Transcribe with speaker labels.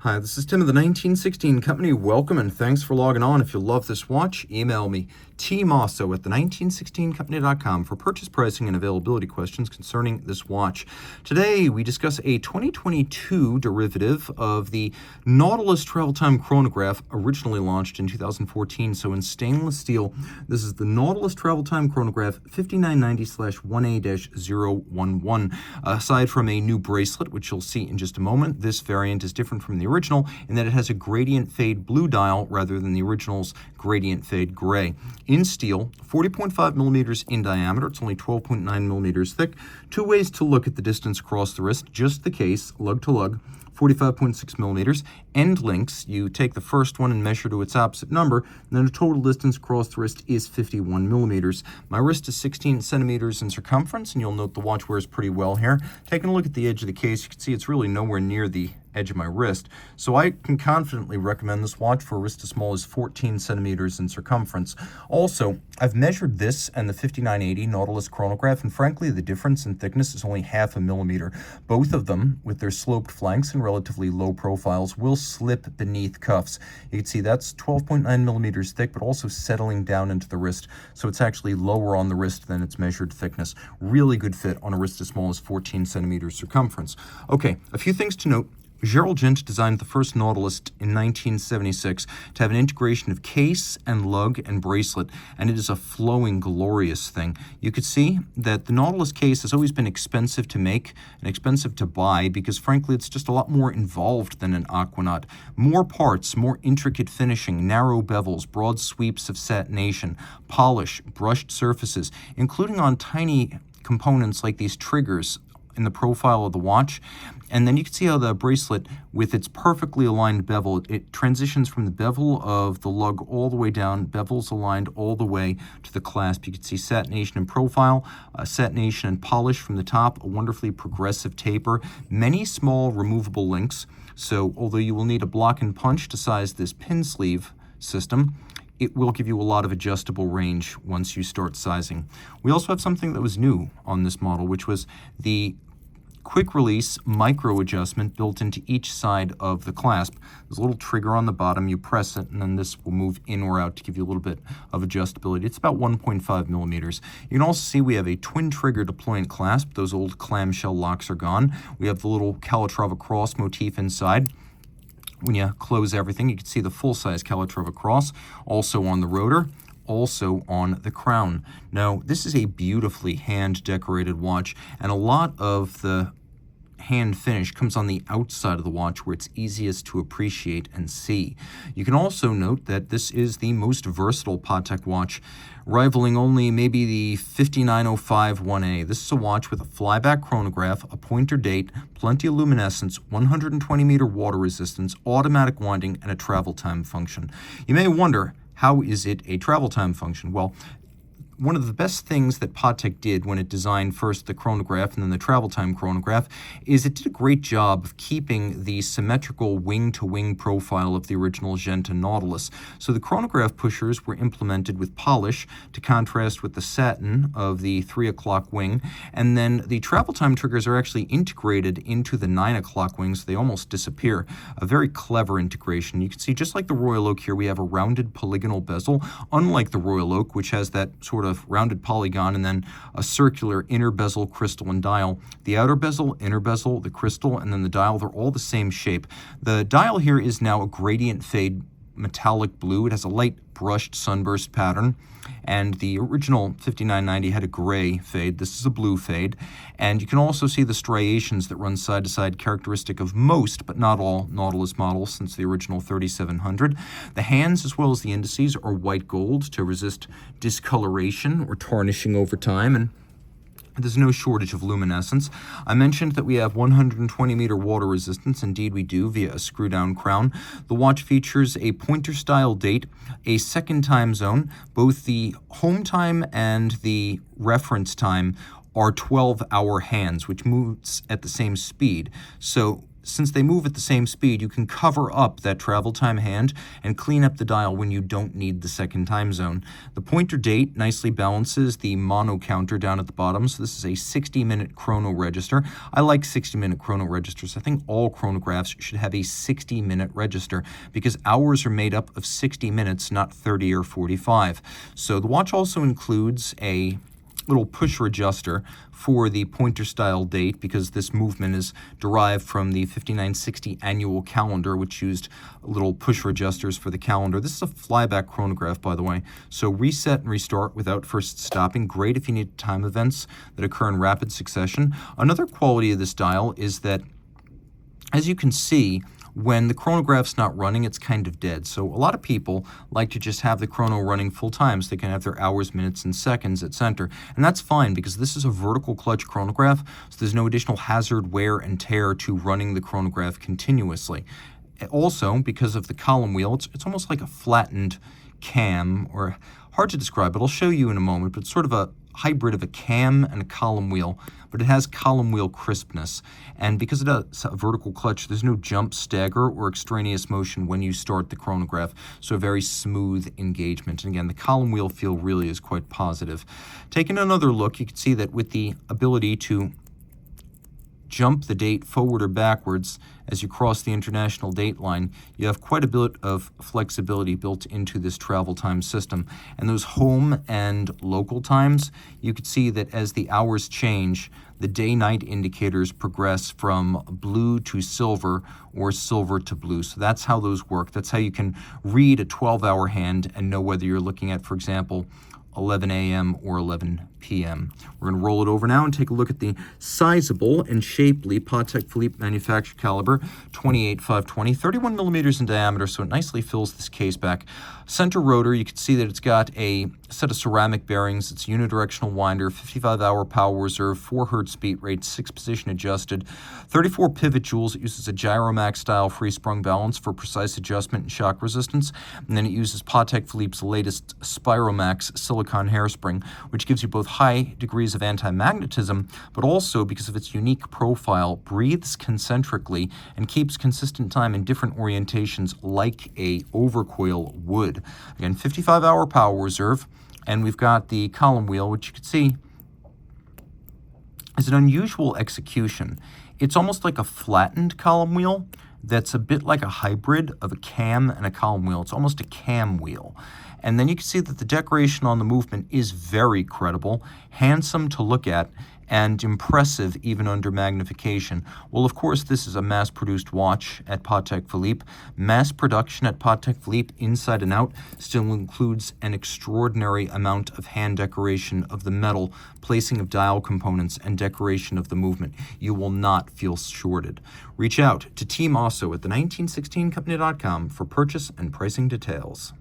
Speaker 1: Hi, this is Tim of the 1916 Company. Welcome and thanks for logging on. If you love this watch, email me, Team Mosso at the1916company.com for purchase pricing and availability questions concerning this watch. Today, we discuss a 2022 derivative of the Nautilus Travel Time Chronograph, originally launched in 2014. So in stainless steel, this is the Nautilus Travel Time Chronograph 5990/1A-011. Aside from a new bracelet, which you'll see in just a moment, this variant is different from the original in that it has a gradient fade blue dial rather than the original's gradient fade gray. In steel, 40.5 millimeters in diameter, it's only 12.9 millimeters thick. Two ways to look at the distance across the wrist, just the case, lug to lug, 45.6 millimeters. End links, you take the first one and measure to its opposite number, and then the total distance across the wrist is 51 millimeters. My wrist is 16 centimeters in circumference, and you'll note the watch wears pretty well here. Taking a look at the edge of the case, you can see it's really nowhere near the edge of my wrist. So I can confidently recommend this watch for a wrist as small as 14 centimeters in circumference. Also, I've measured this and the 5980 Nautilus chronograph, and frankly, the difference in thickness is only half a millimeter. Both of them, with their sloped flanks and relatively low profiles, will slip beneath cuffs. You can see that's 12.9 millimeters thick, but also settling down into the wrist. So it's actually lower on the wrist than its measured thickness. Really good fit on a wrist as small as 14 centimeters circumference. Okay, a few things to note. Gerald Gent designed the first Nautilus in 1976 to have an integration of case and lug and bracelet, and it is a flowing, glorious thing. You could see that the Nautilus case has always been expensive to make and expensive to buy because, frankly, it's just a lot more involved than an Aquanaut. More parts, more intricate finishing, narrow bevels, broad sweeps of satination, polish, brushed surfaces, including on tiny components like these triggers in the profile of the watch. And then you can see how the bracelet, with its perfectly aligned bevel, it transitions from the bevel of the lug all the way down, bevels aligned all the way to the clasp. You can see satination in profile, satination and polish from the top, a wonderfully progressive taper, many small removable links. So although you will need a block and punch to size this pin sleeve system, it will give you a lot of adjustable range once you start sizing. We also have something that was new on this model, which was the quick release micro adjustment built into each side of the clasp. There's a little trigger on the bottom, you press it, and then this will move in or out to give you a little bit of adjustability. It's about 1.5 millimeters. You can also see we have a twin trigger deployant clasp. Those old clamshell locks are gone. We have the little Calatrava cross motif inside. When you close everything, you can see the full-size Calatrava cross, also on the rotor, also on the crown. Now, this is a beautifully hand-decorated watch, and a lot of the hand finish comes on the outside of the watch where it's easiest to appreciate and see. You can also note that this is the most versatile Patek watch, rivaling only maybe the 5905 1A. This is a watch with a flyback chronograph, a pointer date, plenty of luminescence, 120-meter water resistance, automatic winding, and a travel time function. You may wonder, how is it a travel time function? Well, one of the best things that Patek did when it designed first the chronograph and then the travel time chronograph is it did a great job of keeping the symmetrical wing-to-wing profile of the original Gent and Nautilus. So the chronograph pushers were implemented with polish to contrast with the satin of the 3 o'clock wing, and then the travel time triggers are actually integrated into the 9 o'clock wing, so they almost disappear. A very clever integration. You can see, just like the Royal Oak here, we have a rounded polygonal bezel, unlike the Royal Oak, which has that sort of rounded polygon and then a circular inner bezel, crystal, and dial. The outer bezel, inner bezel, the crystal, and then the dial, they're all the same shape. The dial here is now a gradient fade metallic blue. It has a light brushed sunburst pattern, and the original 5990 had a gray fade. This is a blue fade, and you can also see the striations that run side to side, characteristic of most but not all Nautilus models since the original 3700. The hands as well as the indices are white gold to resist discoloration or tarnishing over time, and there's no shortage of luminescence. I mentioned that we have 120-meter water resistance. Indeed, we do, via a screw-down crown. The watch features a pointer-style date, a second time zone. Both the home time and the reference time are 12-hour hands, which moves at the same speed. So since they move at the same speed, you can cover up that travel time hand and clean up the dial when you don't need the second time zone. The pointer date nicely balances the mono counter down at the bottom, so this is a 60-minute chrono register. I like 60-minute chrono registers. I think all chronographs should have a 60-minute register because hours are made up of 60 minutes, not 30 or 45. So the watch also includes a little pusher adjuster for the pointer style date because this movement is derived from the 5960 annual calendar, which used little pusher adjusters for the calendar. This is a flyback chronograph, by the way, so reset and restart without first stopping. Great if you need time events that occur in rapid succession. Another quality of this dial is that, as you can see, when the chronograph's not running, it's kind of dead. So a lot of people like to just have the chrono running full time so they can have their hours, minutes, and seconds at center. And that's fine because this is a vertical clutch chronograph, so there's no additional hazard, wear, and tear to running the chronograph continuously. Also, because of the column wheel, it's almost like a flattened cam, or hard to describe, but I'll show you in a moment, but it's sort of a hybrid of a cam and a column wheel, but it has column wheel crispness. And because it has a vertical clutch, there's no jump, stagger, or extraneous motion when you start the chronograph, so a very smooth engagement. And again, the column wheel feel really is quite positive. Taking another look, you can see that with the ability to jump the date forward or backwards as you cross the international date line, you have quite a bit of flexibility built into this travel time system. And those home and local times, you can see that as the hours change, the day-night indicators progress from blue to silver or silver to blue. So that's how those work. That's how you can read a 12-hour hand and know whether you're looking at, for example, 11 a.m. or 11 p.m. We're going to roll it over now and take a look at the sizable and shapely Patek Philippe manufactured caliber 28-520, 31 millimeters in diameter, so it nicely fills this case back. Center rotor, you can see that it's got a set of ceramic bearings. It's unidirectional winder, 55-hour power reserve, 4 Hz beat rate, 6-position adjusted, 34 pivot jewels. It uses a Gyromax style free sprung balance for precise adjustment and shock resistance. And then it uses Patek Philippe's latest Spiromax silicone hairspring, which gives you both high degrees of anti-magnetism, but also, because of its unique profile, breathes concentrically and keeps consistent time in different orientations like a overcoil would. Again, 55-hour power reserve, and we've got the column wheel, which you can see is an unusual execution. It's almost like a flattened column wheel that's a bit like a hybrid of a cam and a column wheel. It's almost a cam wheel. And then you can see that the decoration on the movement is very credible, handsome to look at, and impressive even under magnification. Well, of course, this is a mass-produced watch at Patek Philippe. Mass production at Patek Philippe, inside and out, still includes an extraordinary amount of hand decoration of the metal, placing of dial components, and decoration of the movement. You will not feel shorted. Reach out to Team Mosso at the 1916company.com for purchase and pricing details.